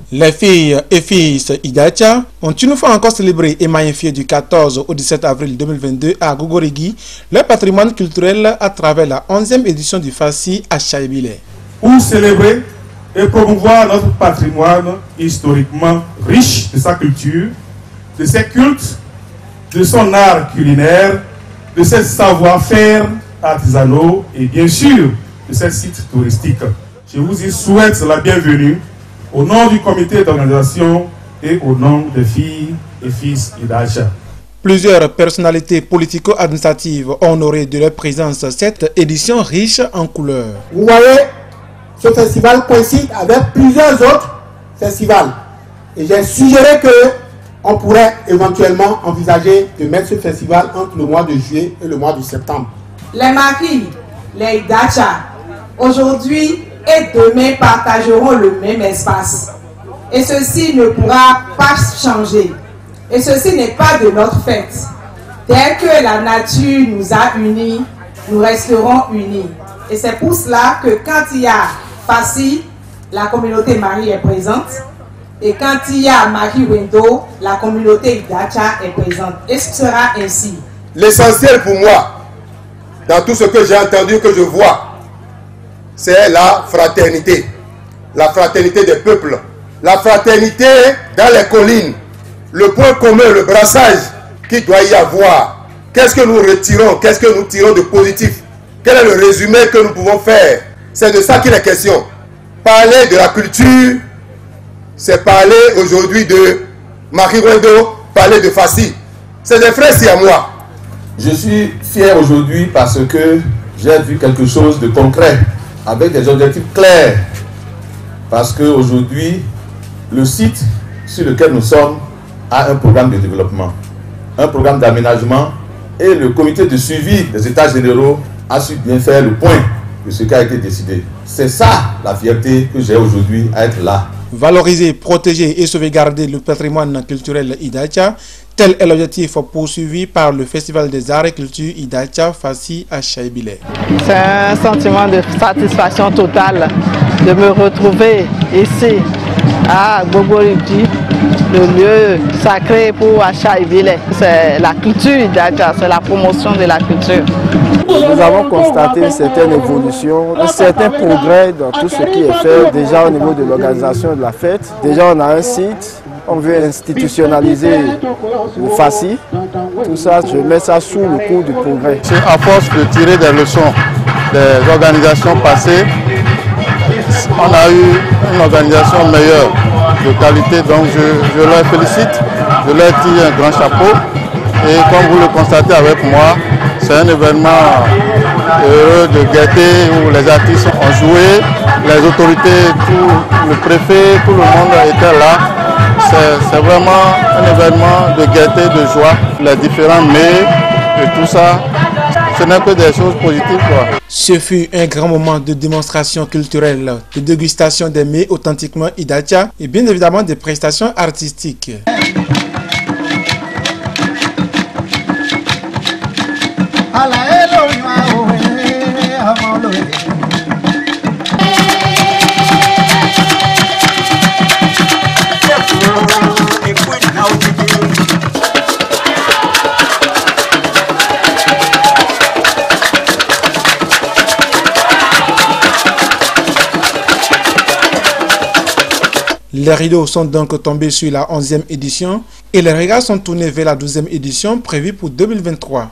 Les filles et fils Idacha ont une fois encore célébré et magnifié du 14 au 17 avril 2022 à Gogorigui leur patrimoine culturel à travers la 11e édition du Fassi à Chaibile. Pour célébrer et promouvoir notre patrimoine historiquement riche de sa culture, de ses cultes, de son art culinaire, de ses savoir-faire artisanaux et bien sûr de ses sites touristiques. Je vous y souhaite la bienvenue au nom du comité d'organisation et au nom des filles et fils Idacha. Plusieurs personnalités politico-administratives ont honoré de leur présence cette édition riche en couleurs. Vous voyez, ce festival coïncide avec plusieurs autres festivals. Et j'ai suggéré qu'on pourrait éventuellement envisager de mettre ce festival entre le mois de juillet et le mois de septembre. Les maris, les Idacha, aujourd'hui et demain partageront le même espace. Et ceci ne pourra pas changer. Et ceci n'est pas de notre fête. Dès que la nature nous a unis, nous resterons unis. Et c'est pour cela que quand il y a Fassi, la communauté Marie est présente. Et quand il y a Marie Wendo, la communauté Idacha est présente. Et ce sera ainsi. L'essentiel pour moi, dans tout ce que j'ai entendu, que je vois, c'est la fraternité des peuples, la fraternité dans les collines, le point commun, le brassage qu'il doit y avoir. Qu'est-ce que nous retirons, qu'est-ce que nous tirons de positif? Quel est le résumé que nous pouvons faire? C'est de ça qu'il est question. Parler de la culture, c'est parler aujourd'hui de Marie Wendo, parler de Fassi. C'est des frères siamois. Je suis fier aujourd'hui parce que j'ai vu quelque chose de concret, avec des objectifs clairs. Parce qu'aujourd'hui, le site sur lequel nous sommes a un programme de développement, un programme d'aménagement, et le comité de suivi des États généraux a su bien faire le point de ce qui a été décidé. C'est ça la fierté que j'ai aujourd'hui à être là. Valoriser, protéger et sauvegarder le patrimoine culturel Idacha, tel est l'objectif poursuivi par le Festival des Arts et Culture Idacha Fassi à Chaibile. C'est un sentiment de satisfaction totale de me retrouver ici à Gogorigui, le lieu sacré pour Chaibile. C'est la culture Idacha, c'est la promotion de la culture. Nous avons constaté une certaine évolution, un certain progrès dans tout ce qui est fait déjà au niveau de l'organisation de la fête. Déjà on a un site, on veut institutionnaliser le Fassi. Tout ça, je mets ça sous le coup du progrès. C'est à force de tirer des leçons des organisations passées, on a eu une organisation meilleure, de qualité, donc je leur félicite, je leur tire un grand chapeau. Et comme vous le constatez avec moi, c'est un événement heureux de gaieté où les artistes ont joué, les autorités, tout le préfet, tout le monde était là. C'est vraiment un événement de gaieté, de joie. Les différents mets et tout ça, ce n'est que des choses positives, quoi. Ce fut un grand moment de démonstration culturelle, de dégustation des mets authentiquement Idacha et bien évidemment des prestations artistiques. Les rideaux sont donc tombés sur la 11e édition et les regards sont tournés vers la 12e édition prévue pour 2023.